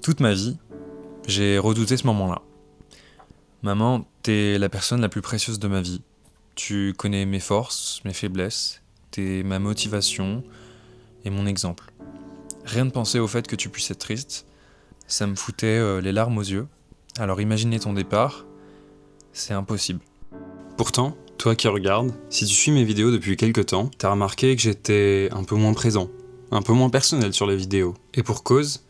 Toute ma vie, j'ai redouté ce moment-là. Maman, t'es la personne la plus précieuse de ma vie. Tu connais mes forces, mes faiblesses, t'es ma motivation et mon exemple. Rien de penser au fait que tu puisses être triste, ça me foutait les larmes aux yeux. Alors imaginer ton départ, c'est impossible. Pourtant, toi qui regardes, si tu suis mes vidéos depuis quelques temps, t'as remarqué que j'étais un peu moins présent, un peu moins personnel sur les vidéos. Et pour cause,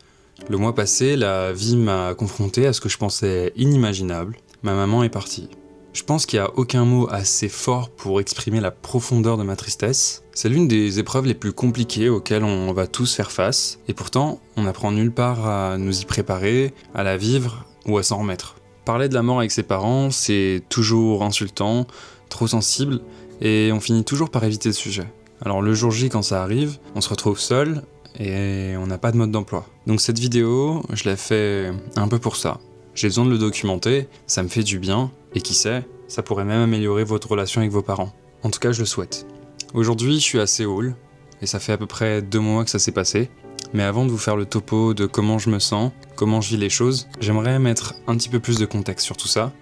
le mois passé, la vie m'a confronté à ce que je pensais inimaginable. Ma maman est partie. Je pense qu'il n'y a aucun mot assez fort pour exprimer la profondeur de ma tristesse. C'est l'une des épreuves les plus compliquées auxquelles on va tous faire face, et pourtant, on n'apprend nulle part à nous y préparer, à la vivre ou à s'en remettre. Parler de la mort avec ses parents, c'est toujours insultant, trop sensible, et on finit toujours par éviter le sujet. Alors le jour J, quand ça arrive, on se retrouve seul, et on n'a pas de mode d'emploi. Donc cette vidéo, je l'ai fait un peu pour ça. J'ai besoin de le documenter, ça me fait du bien, et qui sait, ça pourrait même améliorer votre relation avec vos parents. En tout cas, je le souhaite. Aujourd'hui, je suis à Séoul, et ça fait à peu près 2 mois que ça s'est passé. Mais avant de vous faire le topo de comment je me sens, comment je vis les choses, j'aimerais mettre un petit peu plus de contexte sur tout ça,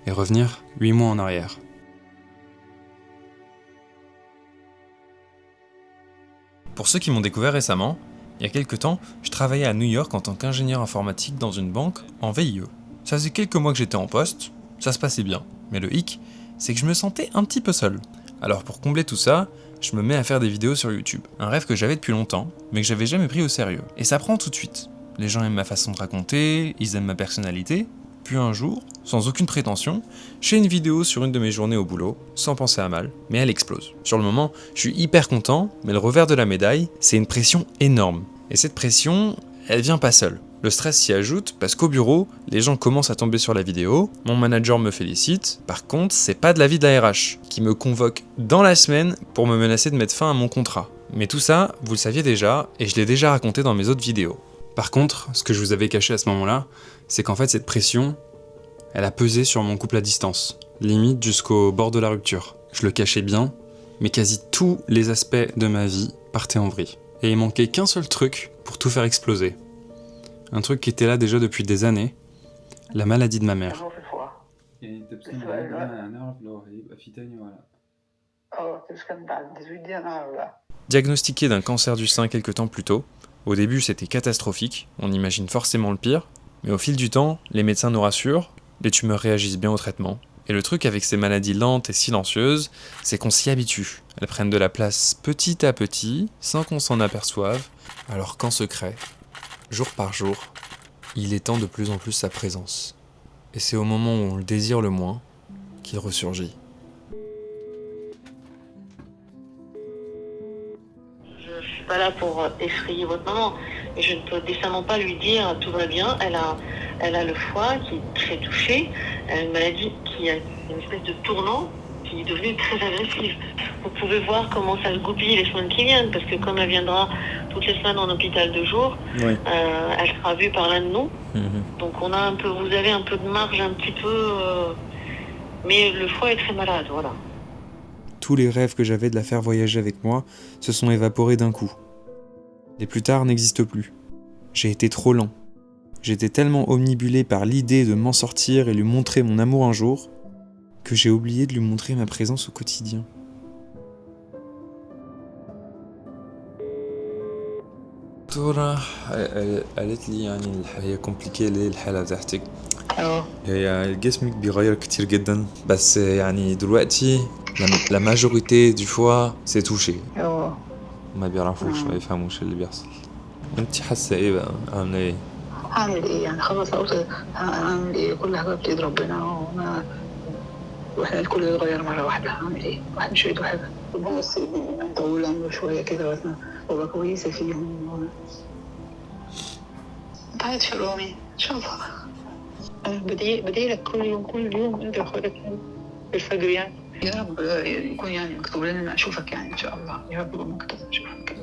et revenir 8 mois en arrière. Pour ceux qui m'ont découvert récemment, il y a quelques temps, je travaillais à New York en tant qu'ingénieur informatique dans une banque en VIE. Ça faisait quelques mois que j'étais en poste, ça se passait bien. Mais le hic, c'est que je me sentais un petit peu seul. Alors pour combler tout ça, je me mets à faire des vidéos sur YouTube. Un rêve que j'avais depuis longtemps, mais que j'avais jamais pris au sérieux. Et ça prend tout de suite. Les gens aiment ma façon de raconter, ils aiment ma personnalité. Puis un jour, sans aucune prétention, je fais une vidéo sur une de mes journées au boulot, sans penser à mal, mais elle explose. Sur le moment, je suis hyper content, mais le revers de la médaille, c'est une pression énorme. Et cette pression, elle vient pas seule. Le stress s'y ajoute parce qu'au bureau, les gens commencent à tomber sur la vidéo, mon manager me félicite, par contre, c'est pas de l'avis de la RH, qui me convoque dans la semaine pour me menacer de mettre fin à mon contrat. Mais tout ça, vous le saviez déjà, et je l'ai déjà raconté dans mes autres vidéos. Par contre, ce que je vous avais caché à ce moment-là, c'est qu'en fait cette pression, elle a pesé sur mon couple à distance, limite jusqu'au bord de la rupture. Je le cachais bien, mais quasi tous les aspects de ma vie partaient en vrille. Et il manquait qu'un seul truc pour tout faire exploser. Un truc qui était là déjà depuis des années, la maladie de ma mère. Diagnostiqué d'un cancer du sein quelques temps plus tôt, au début c'était catastrophique, on imagine forcément le pire, mais au fil du temps, les médecins nous rassurent, les tumeurs réagissent bien au traitement. Et le truc avec ces maladies lentes et silencieuses, c'est qu'on s'y habitue. Elles prennent de la place petit à petit, sans qu'on s'en aperçoive, alors qu'en secret, jour par jour, il étend de plus en plus sa présence. Et c'est au moment où on le désire le moins qu'il ressurgit. Je suis pas là pour effrayer votre maman, mais je ne peux décemment pas lui dire tout va bien. Elle a le foie qui est très touché, elle a une maladie qui a une espèce de tournant qui est devenue très agressive. Vous pouvez voir comment ça se goupille les semaines qui viennent, parce que comme elle viendra toutes les semaines en hôpital de jour, Oui. elle sera vue par l'un de nous. Donc vous avez un peu de marge, un petit peu, mais le foie est très malade, voilà. Tous les rêves que j'avais de la faire voyager avec moi se sont évaporés d'un coup. Les plus tard n'existent plus. J'ai été trop lent. J'étais tellement omnibulé par l'idée de m'en sortir et lui montrer mon amour un jour, que j'ai oublié de lui montrer ma présence au quotidien. دكتورة قالت لي يعني هي كومبليكي ليه الحالة تاعتك. Alors, هي جسمك بيغير كتير جدا بس يعني دلوقتي la majorité du foie c'est touché. ما بيعرفوش ما يفهموش اللي بيحصل. انت حاسة ايه بقى؟ عاملة ايه؟ هعمل ايه يعني؟ خلاص هعمل ايه؟ كل حاجه بتيجي ربنا، واحنا الكل يتغير مره واحده. هعمل ايه؟ واحد مش بايده حاجه. ربنا بس يطول عمره شويه كده وابقى كويسه فيهم. انت عايز في رومي ان شاء الله. انا بدعي لك كل يوم انت واخواتك في الفجر يعني. يا رب يكون يعني مكتوب لنا ان اشوفك يعني ان شاء الله. يا رب يكون مكتوب اشوفك.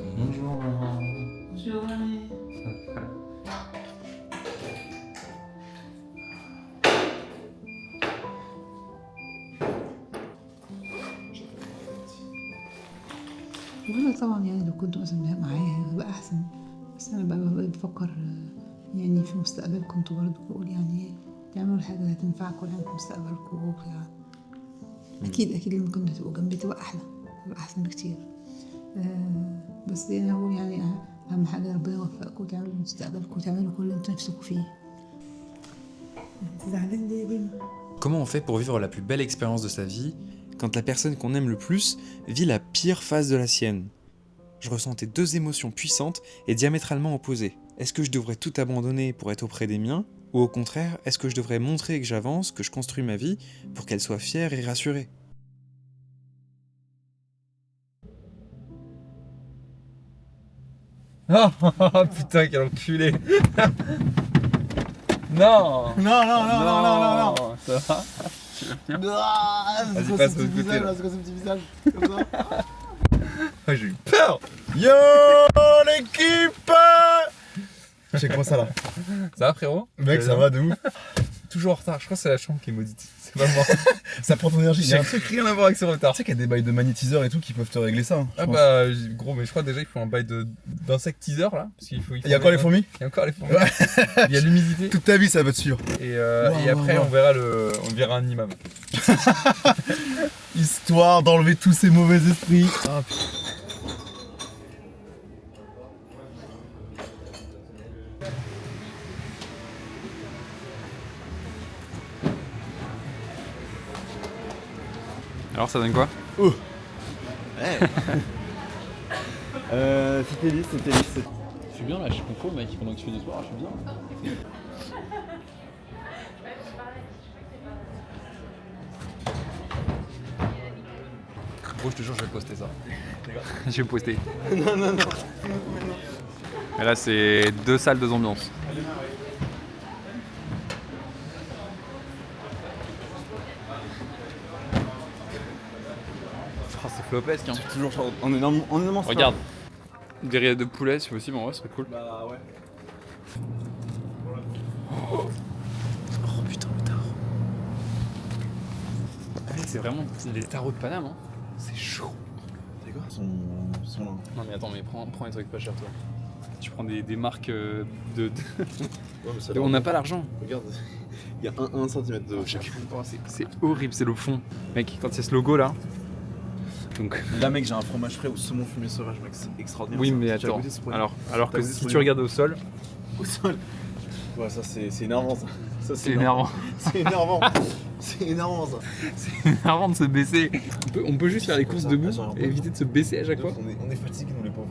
وانا طبعا يعني لو كنت مثلا معايا هيبقى احسن، بس انا بقى بفكر يعني في مستقبلكم انتوا برضه بقول يعني تعملوا الحاجة اللي هتنفعكم يعني في مستقبلكم وكده. أكيد لما كنتوا تبقوا جنبي تبقى أحسن بكتير. بس يعني هقول يعني أهم حاجة ربنا يوفقكم وتعملوا مستقبلكم وتعملوا كل اللي انتوا نفسكم فيه. زعلان ليه يا بنت؟ Comment on fait pour vivre la plus belle expérience de sa vie quand la personne qu'on aime le plus vit la pire phase de la sienne? Je ressentais deux émotions puissantes et diamétralement opposées. Est-ce que je devrais tout abandonner pour être auprès des miens? Ou au contraire, est-ce que je devrais montrer que j'avance, que je construis ma vie pour qu'elle soit fière et rassurée? Oh putain, quel enculé. Non. Non. Ça va? Vas-y, passe de l'autre côté, là. C'est quoi ce petit visage comme ça? Ah, j'ai eu peur. Yo l'équipe. J'ai comment ça là? Ça va frérot? Mec, ça va de ouf. Toujours en retard, je crois que c'est la chambre qui est maudite. C'est pas moi. Ça prend ton énergie. Il y a J'ai un truc. rien à voir avec ce retard. Tu sais qu'il y a des bails de magnétiseurs et tout qui peuvent te régler ça. Ah bah gros, mais je crois déjà qu'il faut un bail d'insectiseur là. Parce qu'il faut, Il y a encore les fourmis? Il y a encore les fourmis. Ouais. Il y a l'humidité. Toute ta vie ça va te suivre. Et Wow, après wow. on verra un imam. Histoire d'enlever tous ces mauvais esprits. Ah putain. Alors ça donne quoi? C'était lisse. Je suis bien là, je suis concours mec, pendant que tu fais du sport, je suis bien. Gros, je te jure, je vais poster ça. Je vais poster. Non. Mais là, c'est 2 salles, 2 ambiances. Oh, c'est flopesque, hein. Toujours en énormément. Regarde. Des rillettes de poulet, si possible, en vrai, ce serait cool. Bah ouais. Oh putain, le tarot. C'est vraiment les tarots de Paname, hein. C'est chaud. C'est quoi son là? Non mais attends, mais prends les trucs pas chers toi. Tu prends des marques de... Ouais, mais ça On n'a pas l'argent. Regarde, il y a 1 cm de chaque. C'est horrible, c'est le fond. Mec, quand il y a ce logo là. Donc... Là mec, j'ai un fromage frais au saumon fumé sauvage, mec, c'est extraordinaire. Oui ça. mais T'as déjà attends, goûté ce produit? alors T'as que goûté ce si tu produit? regardes au sol, Au sol. Ouais, ça c'est énervant ça. Ça, c'est énervant. C'est énervant. C'est énervant ça. C'est énervant de se baisser. On peut juste faire les courses ça, debout attends, et éviter de se baisser à chaque fois. On est fatigués nous les pauvres.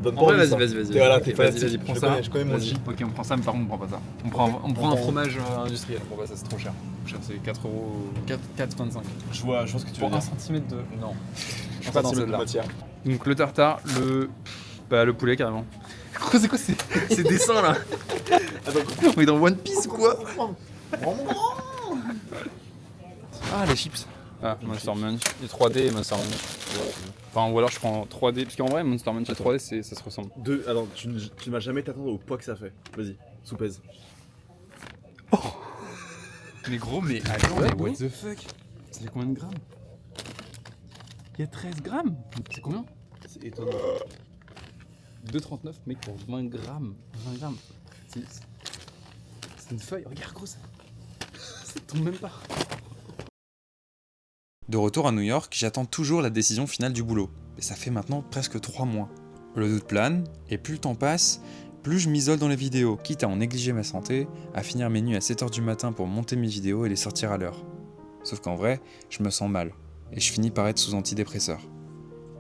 Donne En pas vrai, envie, vas-y, ça. vas-y. T'es voilà, Ok, t'es vas-y, fanatique. prends Je ça. connais, je connais mon Vas-y. J. Ok, on prend ça, mais par contre, on prend pas ça. On prend un fromage industriel. On prend pas ça, c'est trop cher. C'est 4,25€. Je vois ce que tu veux Pour dire. 1 cm de. Non. Je suis Un pas dans centimètre de celle-là. matière. Donc le tartare, le poulet carrément. C'est quoi ces dessins là? Attends, On est dans One Piece ou quoi? vraiment. Ah les chips. Ah Monster Munch. Il y a 3D et Monster Munch. Enfin ou alors je prends 3D. Parce qu'en vrai Monster Munch et 3D ça se ressemble. Alors, tu ne vas jamais t'attendre au poids que ça fait. Vas-y, sous-pèse. Mais gros mais attends mais what the fuck? Ça fait combien de grammes? Il y a 13 grammes. C'est combien? C'est étonnant. 2,39 mec pour 20 grammes. 20 grammes. C'est une feuille. Regarde gros ça tombe même pas. De retour à New York, j'attends toujours la décision finale du boulot. Et ça fait maintenant presque 3 mois. Le doute plane, et plus le temps passe, plus je m'isole dans les vidéos, quitte à en négliger ma santé, à finir mes nuits à 7h du matin pour monter mes vidéos et les sortir à l'heure. Sauf qu'en vrai, je me sens mal, et je finis par être sous antidépresseur.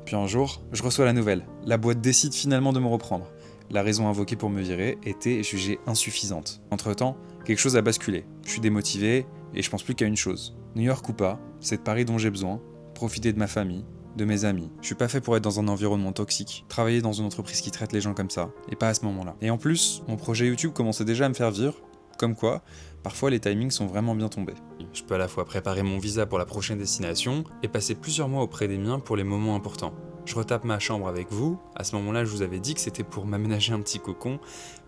Puis un jour, je reçois la nouvelle. La boîte décide finalement de me reprendre. La raison invoquée pour me virer était jugée insuffisante. Entre-temps, quelque chose a basculé. Je suis démotivé, et je pense plus qu'à une chose. New York ou pas, c'est de Paris dont j'ai besoin, profiter de ma famille, de mes amis. Je suis pas fait pour être dans un environnement toxique, travailler dans une entreprise qui traite les gens comme ça, et pas à ce moment-là. Et en plus, mon projet YouTube commençait déjà à me faire vivre, comme quoi, parfois les timings sont vraiment bien tombés. Je peux à la fois préparer mon visa pour la prochaine destination, et passer plusieurs mois auprès des miens pour les moments importants. Je retape ma chambre avec vous, à ce moment-là je vous avais dit que c'était pour m'aménager un petit cocon,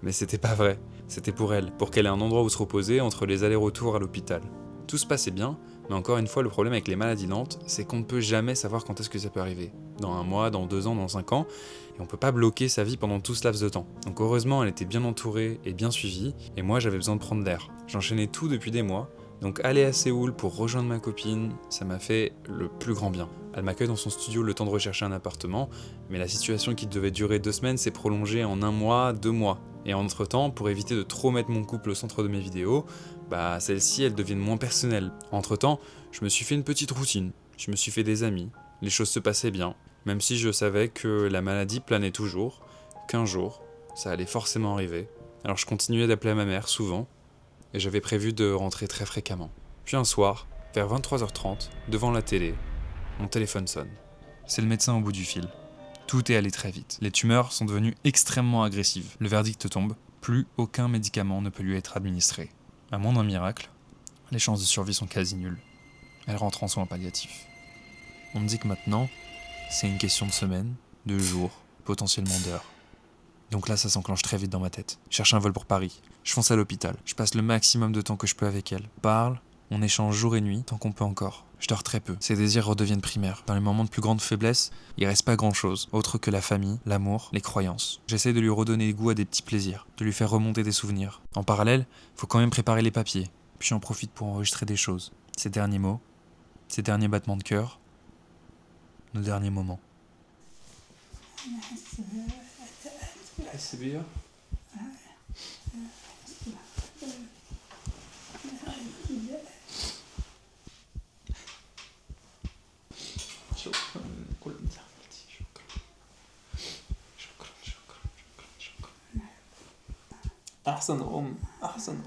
mais c'était pas vrai, c'était pour elle, pour qu'elle ait un endroit où se reposer entre les allers-retours à l'hôpital. Tout se passait bien, Mais encore une fois, le problème avec les maladies lentes, c'est qu'on ne peut jamais savoir quand est-ce que ça peut arriver. Dans 1 mois, dans 2 ans, dans 5 ans, et on peut pas bloquer sa vie pendant tout ce laps de temps. Donc heureusement, elle était bien entourée et bien suivie, et moi j'avais besoin de prendre l'air. J'enchaînais tout depuis des mois, donc aller à Séoul pour rejoindre ma copine, ça m'a fait le plus grand bien. Elle m'accueille dans son studio le temps de rechercher un appartement, mais la situation qui devait durer 2 semaines s'est prolongée en 1 mois, 2 mois. Et entre-temps, pour éviter de trop mettre mon couple au centre de mes vidéos, celles-ci elles deviennent moins personnelles. Entre-temps, je me suis fait une petite routine, je me suis fait des amis, les choses se passaient bien, même si je savais que la maladie planait toujours, qu'un jour, ça allait forcément arriver. Alors je continuais d'appeler ma mère souvent, et j'avais prévu de rentrer très fréquemment. Puis un soir, vers 23h30, devant la télé, mon téléphone sonne. C'est le médecin au bout du fil. Tout est allé très vite. Les tumeurs sont devenues extrêmement agressives. Le verdict tombe, plus aucun médicament ne peut lui être administré. À moins d'un miracle, les chances de survie sont quasi nulles. Elle rentre en soins palliatifs. On me dit que maintenant, c'est une question de semaines, de jours, potentiellement d'heures. Donc là, ça s'enclenche très vite dans ma tête. Je cherche un vol pour Paris. Je fonce à l'hôpital. Je passe le maximum de temps que je peux avec elle. Parle, on échange jour et nuit, tant qu'on peut encore. Je dors très peu. Ses désirs redeviennent primaires. Dans les moments de plus grande faiblesse, il reste pas grand-chose, autre que la famille, l'amour, les croyances. J'essaie de lui redonner goût à des petits plaisirs, de lui faire remonter des souvenirs. En parallèle, faut quand même préparer les papiers. Puis j'en profite pour enregistrer des choses. Ses derniers mots, ses derniers battements de cœur, nos derniers moments. تحس بيا؟ شكرا لكل اللي عملتيه، شكرا. أحسن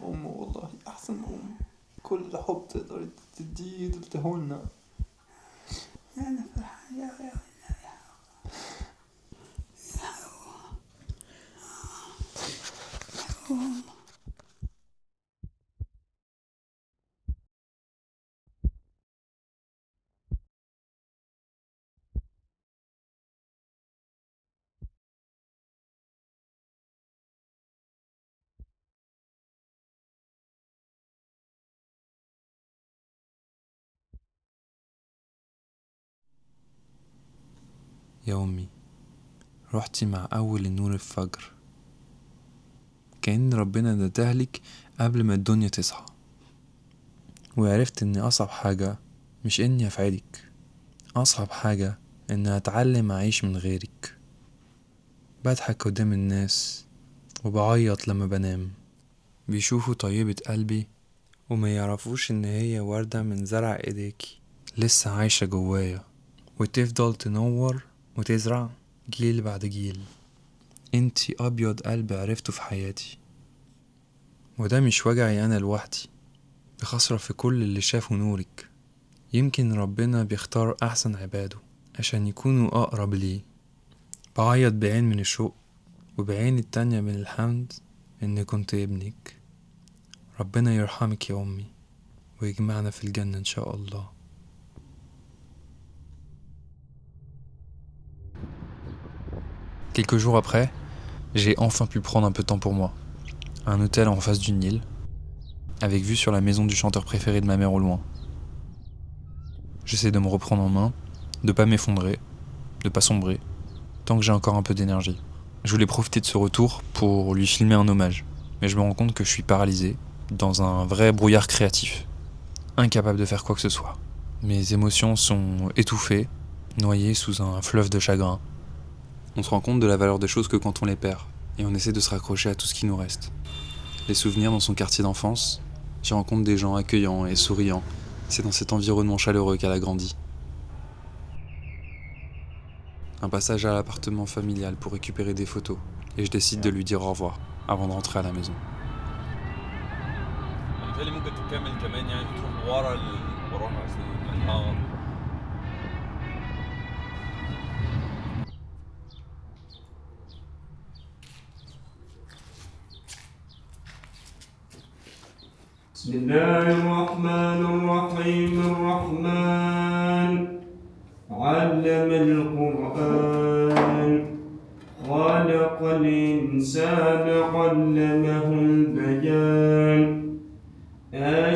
أم والله، أحسن أم. كل حب تقدر تديه تديهولنا. أنا فرحانة يا يا أمي، رحتي مع أول النور الفجر، كأن ربنا ندهلك قبل ما الدنيا تصحى، وعرفت إن أصعب حاجة مش إني أفعلك، أصعب حاجة إن أتعلم أعيش من غيرك. بضحك قدام الناس وبعيط لما بنام، بيشوفوا طيبة قلبي وما يعرفوش إن هي وردة من زرع إيديكي لسه عايشة جوايا، وتفضل تنور وتزرع جيل بعد جيل. انتي أبيض قلب عرفته في حياتي، وده مش وجعي أنا لوحدي، دي خسرة في كل اللي شافوا نورك. يمكن ربنا بيختار أحسن عباده عشان يكونوا أقرب ليه. بعيط بعين من الشوق وبعين التانية من الحمد إن كنت ابنك. ربنا يرحمك يا أمي ويجمعنا في الجنة إن شاء الله. Quelques jours après, j'ai enfin pu prendre un peu de temps pour moi. Un hôtel en face du Nil, avec vue sur la maison du chanteur préféré de ma mère au loin. J'essaie de me reprendre en main, de pas m'effondrer, de pas sombrer, tant que j'ai encore un peu d'énergie. Je voulais profiter de ce retour pour lui filmer un hommage, mais je me rends compte que je suis paralysé, dans un vrai brouillard créatif, incapable de faire quoi que ce soit. Mes émotions sont étouffées, noyées sous un fleuve de chagrin. On se rend compte de la valeur des choses que quand on les perd, et on essaie de se raccrocher à tout ce qui nous reste. Les souvenirs dans son quartier d'enfance, j'y rencontre des gens accueillants et souriants. C'est dans cet environnement chaleureux qu'elle a grandi. Un passage à l'appartement familial pour récupérer des photos, et je décide de lui dire au revoir avant de rentrer à la maison. بسم الله الرحمن الرحيم الرحمن علم القرآن خلق الإنسان علمه البيان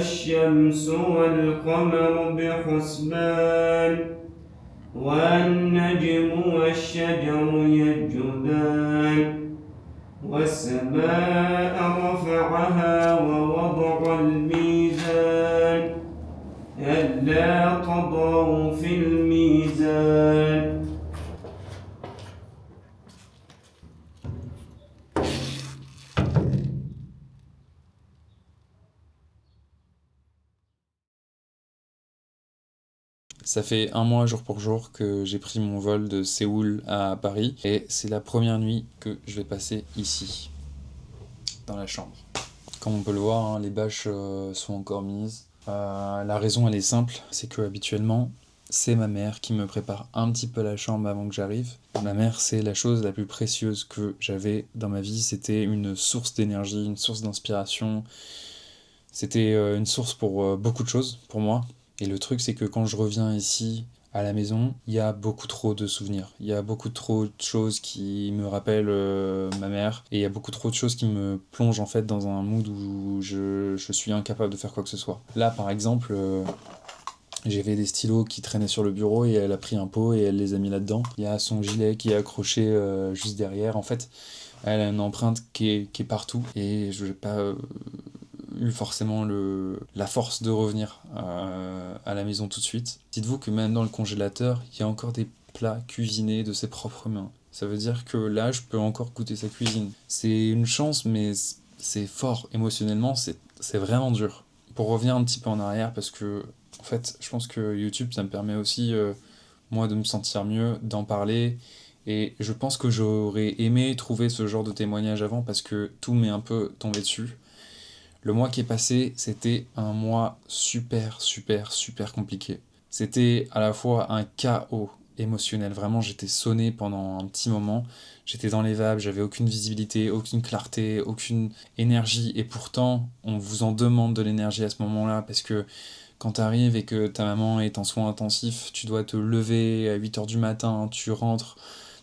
والشمس والقمر بحسبان والنجم والشجر يسجدان والسماء رفعها ووضع الميزان ألا تطغوا في الميزان. Ça fait un mois jour pour jour que j'ai pris mon vol de Séoul à Paris et c'est la première nuit que je vais passer ici, dans la chambre. Comme on peut le voir, hein, les bâches sont encore mises. La raison elle est simple, c'est que habituellement c'est ma mère qui me prépare un petit peu la chambre avant que j'arrive. Ma mère, c'est la chose la plus précieuse que j'avais dans ma vie, c'était une source d'énergie, une source d'inspiration, c'était une source pour beaucoup de choses pour moi. Et le truc, c'est que quand je reviens ici, à la maison, il y a beaucoup trop de souvenirs. Il y a beaucoup trop de choses qui me rappellent ma mère. Et il y a beaucoup trop de choses qui me plongent en fait dans un mood où je suis incapable de faire quoi que ce soit. Là, par exemple, j'avais des stylos qui traînaient sur le bureau et elle a pris un pot et elle les a mis là-dedans. Il y a son gilet qui est accroché juste derrière. En fait, elle a une empreinte qui est partout. Et je n'ai pas eu forcément la force de revenir à la maison tout de suite. Dites-vous que même dans le congélateur, il y a encore des plats cuisinés de ses propres mains. Ça veut dire que là, je peux encore goûter sa cuisine. C'est une chance, mais c'est fort. Émotionnellement, c'est vraiment dur. Pour revenir un petit peu en arrière, parce que, en fait, je pense que YouTube, ça me permet aussi, moi, de me sentir mieux, d'en parler. Et je pense que j'aurais aimé trouver ce genre de témoignage avant, parce que tout m'est un peu tombé dessus. Le mois qui est passé, c'était un mois super compliqué. C'était à la fois un chaos émotionnel. Vraiment, j'étais sonné pendant un petit moment. J'étais dans les vapes, j'avais aucune visibilité, aucune clarté, aucune énergie. Et pourtant, on vous en demande de l'énergie à ce moment-là parce que quand t'arrives et que ta maman est en soins intensifs, tu dois te lever à 8h du matin, tu rentres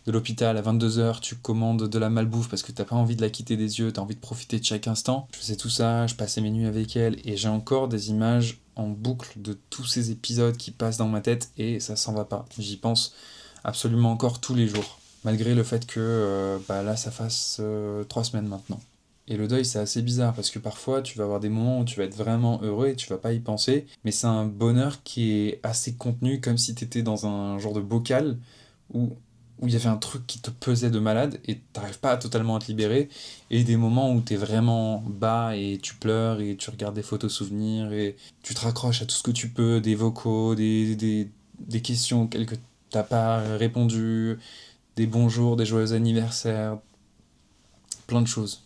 de l'hôpital à 22h, tu commandes de la malbouffe parce que t'as pas envie de la quitter des yeux, t'as envie de profiter de chaque instant. Je faisais tout ça, je passais mes nuits avec elle et j'ai encore des images en boucle de tous ces épisodes qui passent dans ma tête et ça s'en va pas. J'y pense absolument encore tous les jours, malgré le fait que là ça fasse 3 semaines maintenant. Et le deuil c'est assez bizarre parce que parfois tu vas avoir des moments où tu vas être vraiment heureux et tu vas pas y penser, mais c'est un bonheur qui est assez contenu comme si t'étais dans un genre de bocal où il y avait un truc qui te pesait de malade et t'arrives pas à totalement te libérer, et des moments où t'es vraiment bas et tu pleures et tu regardes des photos souvenirs et tu te raccroches à tout ce que tu peux, des vocaux, des questions auxquelles que t'as pas répondu, des bonjours, des joyeux anniversaires, plein de choses.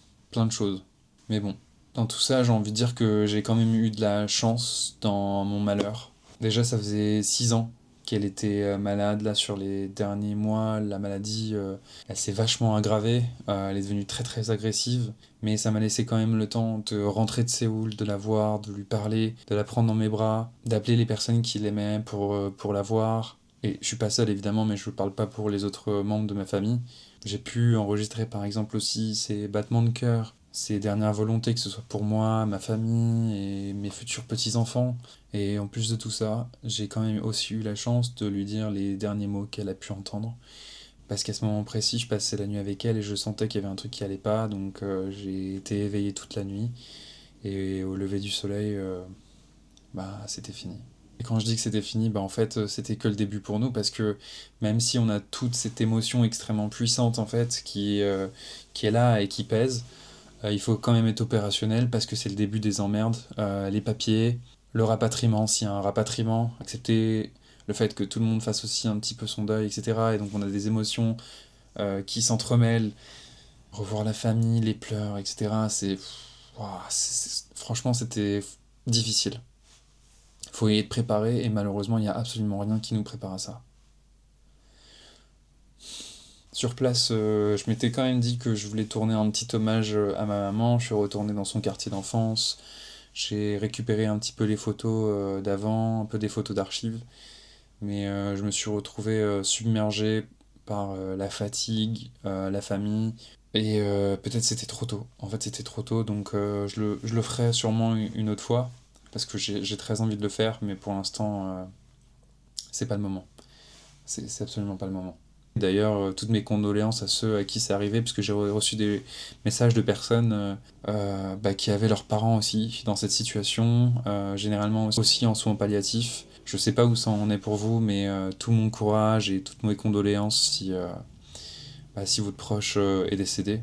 Mais bon, dans tout ça, j'ai envie de dire que j'ai quand même eu de la chance dans mon malheur. Déjà, ça faisait 6 ans qu'elle était malade. Là, sur les derniers mois, la maladie, elle s'est vachement aggravée. Elle est devenue très agressive. Mais ça m'a laissé quand même le temps de rentrer de Séoul, de la voir, de lui parler, de la prendre dans mes bras, d'appeler les personnes qui l'aimaient pour la voir. Et je suis pas seul évidemment, mais je parle pas pour les autres membres de ma famille. J'ai pu enregistrer par exemple aussi ses battements de cœur, ses dernières volontés, que ce soit pour moi, ma famille et mes futurs petits-enfants. Et en plus de tout ça, j'ai quand même aussi eu la chance de lui dire les derniers mots qu'elle a pu entendre. Parce qu'à ce moment précis, je passais la nuit avec elle et je sentais qu'il y avait un truc qui allait pas, donc j'ai été éveillé toute la nuit. Et au lever du soleil, c'était fini. Et quand je dis que c'était fini, en fait, c'était que le début pour nous, parce que même si on a toute cette émotion extrêmement puissante, en fait, qui est là et qui pèse, il faut quand même être opérationnel, parce que c'est le début des emmerdes. Les papiers, le rapatriement, s'il y a un rapatriement, accepter le fait que tout le monde fasse aussi un petit peu son deuil, etc. Et donc on a des émotions qui s'entremêlent, revoir la famille, les pleurs, etc. Franchement, c'était difficile. Faut y être préparé, et malheureusement, il n'y a absolument rien qui nous prépare à ça. Sur place, je m'étais quand même dit que je voulais tourner un petit hommage à ma maman. Je suis retourné dans son quartier d'enfance. J'ai récupéré un petit peu les photos d'avant, un peu des photos d'archives. Mais je me suis retrouvé submergé par la fatigue, la famille. Et peut-être c'était trop tôt. En fait, c'était trop tôt, donc je le ferai sûrement une autre fois. parce que j'ai très envie de le faire, mais pour l'instant, c'est pas le moment. C'est absolument pas le moment. D'ailleurs, toutes mes condoléances à ceux à qui c'est arrivé, parce que j'ai reçu des messages de personnes qui avaient leurs parents aussi dans cette situation, généralement aussi en soins palliatifs. Je sais pas où ça en est pour vous, mais tout mon courage et toutes mes condoléances si votre proche est décédé.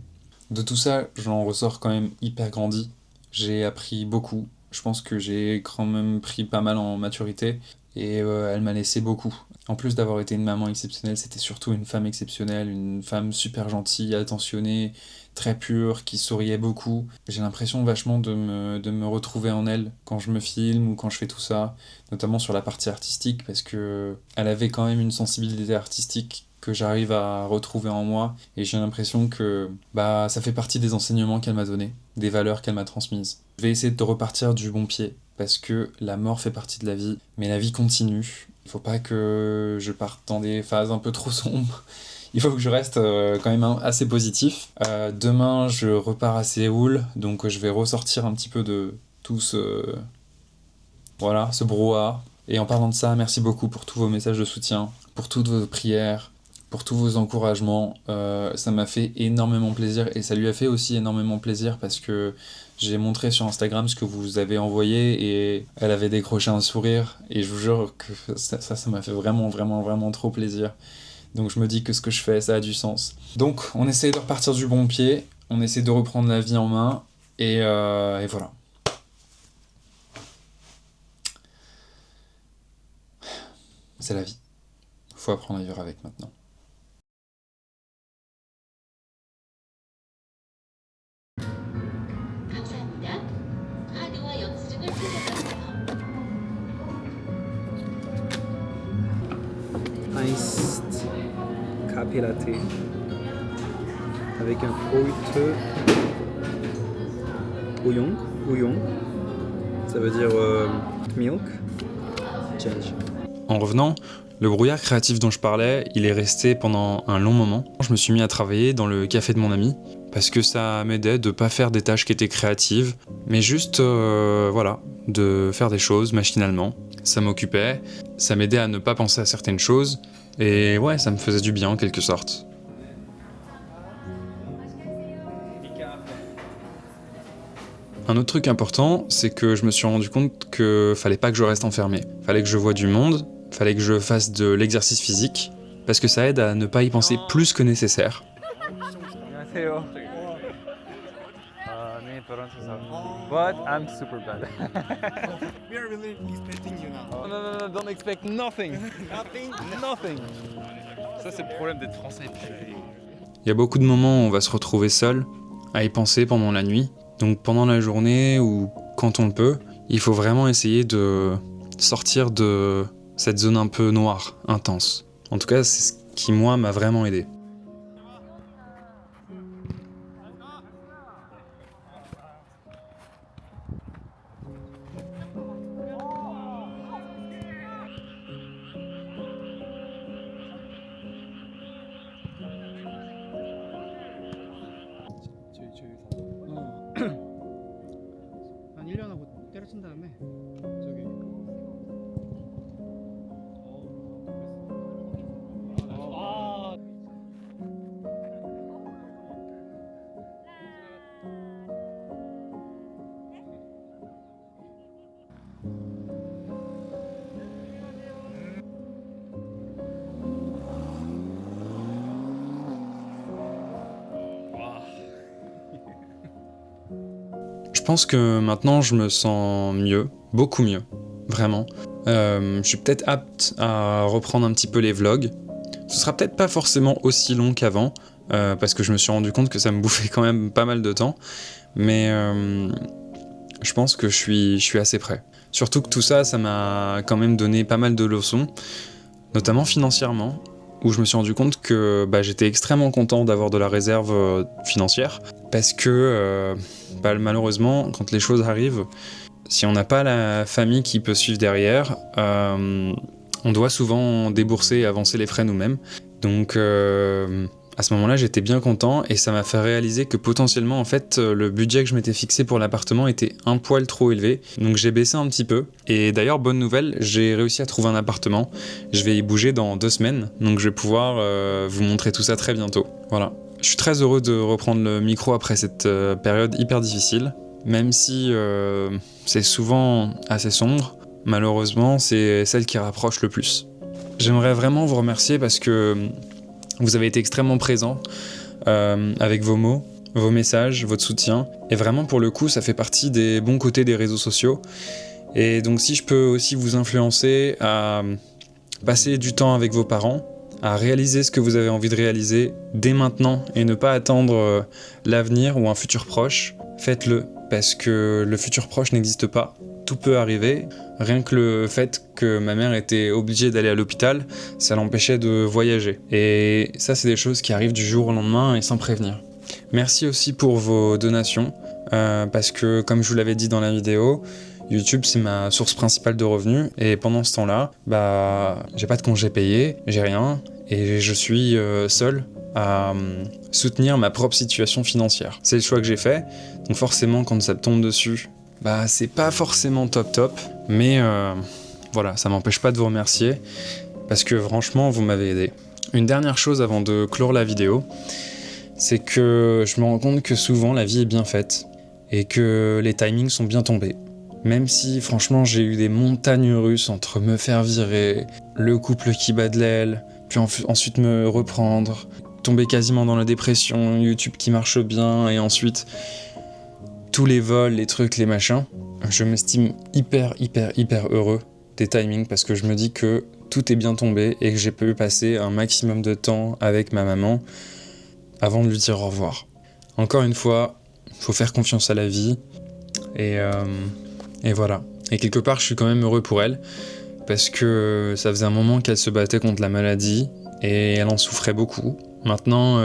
De tout ça, j'en ressors quand même hyper grandi. J'ai appris beaucoup. Je pense que j'ai quand même pris pas mal en maturité et elle m'a laissé beaucoup. En plus d'avoir été une maman exceptionnelle, c'était surtout une femme exceptionnelle, une femme super gentille, attentionnée, très pure, qui souriait beaucoup. J'ai l'impression vachement de me retrouver en elle quand je me filme ou quand je fais tout ça, notamment sur la partie artistique, parce que elle avait quand même une sensibilité artistique que j'arrive à retrouver en moi, et j'ai l'impression que ça fait partie des enseignements qu'elle m'a donnés, des valeurs qu'elle m'a transmises. Je vais essayer de repartir du bon pied, parce que la mort fait partie de la vie, mais la vie continue. Il faut pas que je parte dans des phases un peu trop sombres. Il faut que je reste quand même assez positif. Demain, je repars à Séoul, donc je vais ressortir un petit peu de tout ce brouhaha. Et en parlant de ça, merci beaucoup pour tous vos messages de soutien, pour toutes vos prières, pour tous vos encouragements. Ça m'a fait énormément plaisir, et ça lui a fait aussi énormément plaisir parce que j'ai montré sur Instagram ce que vous avez envoyé et elle avait décroché un sourire, et je vous jure que ça m'a fait vraiment, vraiment, vraiment trop plaisir. Donc je me dis que ce que je fais, ça a du sens. Donc on essaie de repartir du bon pied, on essaie de reprendre la vie en main, et voilà. C'est la vie. Faut apprendre à vivre avec maintenant. Iced café latte avec un fruit ouyong, ça veut dire milk, change. En revenant, le brouillard créatif dont je parlais, il est resté pendant un long moment. Je me suis mis à travailler dans le café de mon ami, parce que ça m'aidait de pas faire des tâches qui étaient créatives, mais juste, de faire des choses machinalement. Ça m'occupait, ça m'aidait à ne pas penser à certaines choses, et ouais, ça me faisait du bien en quelque sorte. Un autre truc important, c'est que je me suis rendu compte que fallait pas que je reste enfermé. Fallait que je voie du monde, fallait que je fasse de l'exercice physique, parce que ça aide à ne pas y penser plus que nécessaire. But I'm super bad. We are really expecting you now. No, don't expect nothing. Nothing. Ça, c'est le problème d'être français. Il y a beaucoup de moments où on va se retrouver seul, à y penser pendant la nuit. Donc pendant la journée ou quand on le peut, il faut vraiment essayer de sortir de cette zone un peu noire, intense. En tout cas, c'est ce qui, moi, m'a vraiment aidé. 한 1년 하고 때려친 다음에 저기 Je pense que maintenant je me sens mieux, beaucoup mieux, vraiment. Je suis peut-être apte à reprendre un petit peu les vlogs. Ce sera peut-être pas forcément aussi long qu'avant, parce que je me suis rendu compte que ça me bouffait quand même pas mal de temps, mais je pense que je suis assez prêt. Surtout que tout ça, ça m'a quand même donné pas mal de leçons, notamment financièrement, où je me suis rendu compte que j'étais extrêmement content d'avoir de la réserve financière, parce que malheureusement, quand les choses arrivent, si on n'a pas la famille qui peut suivre derrière, on doit souvent débourser et avancer les frais nous-mêmes. Donc À ce moment-là, j'étais bien content et ça m'a fait réaliser que potentiellement, en fait, le budget que je m'étais fixé pour l'appartement était un poil trop élevé. Donc j'ai baissé un petit peu. Et d'ailleurs, bonne nouvelle, j'ai réussi à trouver un appartement. Je vais y bouger dans 2 semaines. Donc je vais pouvoir vous montrer tout ça très bientôt. Voilà. Je suis très heureux de reprendre le micro après cette période hyper difficile. Même si c'est souvent assez sombre, malheureusement, c'est celle qui rapproche le plus. J'aimerais vraiment vous remercier parce que vous avez été extrêmement présents avec vos mots, vos messages, votre soutien. Et vraiment, pour le coup, ça fait partie des bons côtés des réseaux sociaux. Et donc, si je peux aussi vous influencer à passer du temps avec vos parents, à réaliser ce que vous avez envie de réaliser dès maintenant et ne pas attendre l'avenir ou un futur proche, faites-le. Parce que le futur proche n'existe pas. Tout peut arriver. Rien que le fait que ma mère était obligée d'aller à l'hôpital, ça l'empêchait de voyager. Et ça, c'est des choses qui arrivent du jour au lendemain et sans prévenir. Merci aussi pour vos donations, parce que comme je vous l'avais dit dans la vidéo, YouTube c'est ma source principale de revenus. Et pendant ce temps-là, j'ai pas de congé payé, j'ai rien, et je suis seul à soutenir ma propre situation financière. C'est le choix que j'ai fait, donc forcément quand ça me tombe dessus, c'est pas forcément top, mais voilà, ça m'empêche pas de vous remercier, parce que franchement, vous m'avez aidé. Une dernière chose avant de clore la vidéo, c'est que je me rends compte que souvent la vie est bien faite, et que les timings sont bien tombés. Même si franchement j'ai eu des montagnes russes entre me faire virer, le couple qui bat de l'aile, puis ensuite me reprendre, tomber quasiment dans la dépression, YouTube qui marche bien, et ensuite tous les vols, les trucs, les machins, je m'estime hyper heureux des timings parce que je me dis que tout est bien tombé et que j'ai pu passer un maximum de temps avec ma maman avant de lui dire au revoir. Encore une fois, il faut faire confiance à la vie et voilà. Et quelque part, je suis quand même heureux pour elle parce que ça faisait un moment qu'elle se battait contre la maladie et elle en souffrait beaucoup. Maintenant,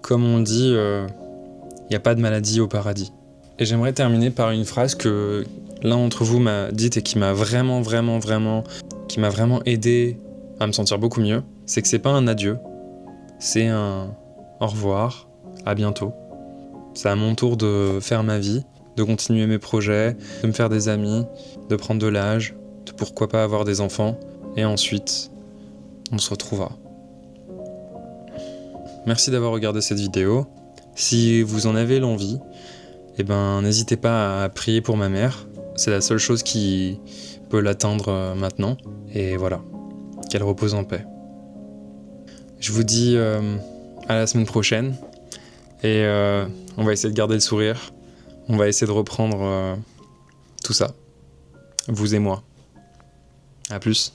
comme on dit, il n'y a pas de maladie au paradis. Et j'aimerais terminer par une phrase que l'un d'entre vous m'a dite et qui m'a vraiment aidé à me sentir beaucoup mieux. C'est que c'est pas un adieu, c'est un au revoir, à bientôt. C'est à mon tour de faire ma vie, de continuer mes projets, de me faire des amis, de prendre de l'âge, de pourquoi pas avoir des enfants. Et ensuite, on se retrouvera. Merci d'avoir regardé cette vidéo. Si vous en avez l'envie, n'hésitez pas à prier pour ma mère. C'est la seule chose qui peut l'atteindre maintenant. Et voilà, qu'elle repose en paix. Je vous dis à la semaine prochaine. Et on va essayer de garder le sourire. On va essayer de reprendre tout ça. Vous et moi. À plus.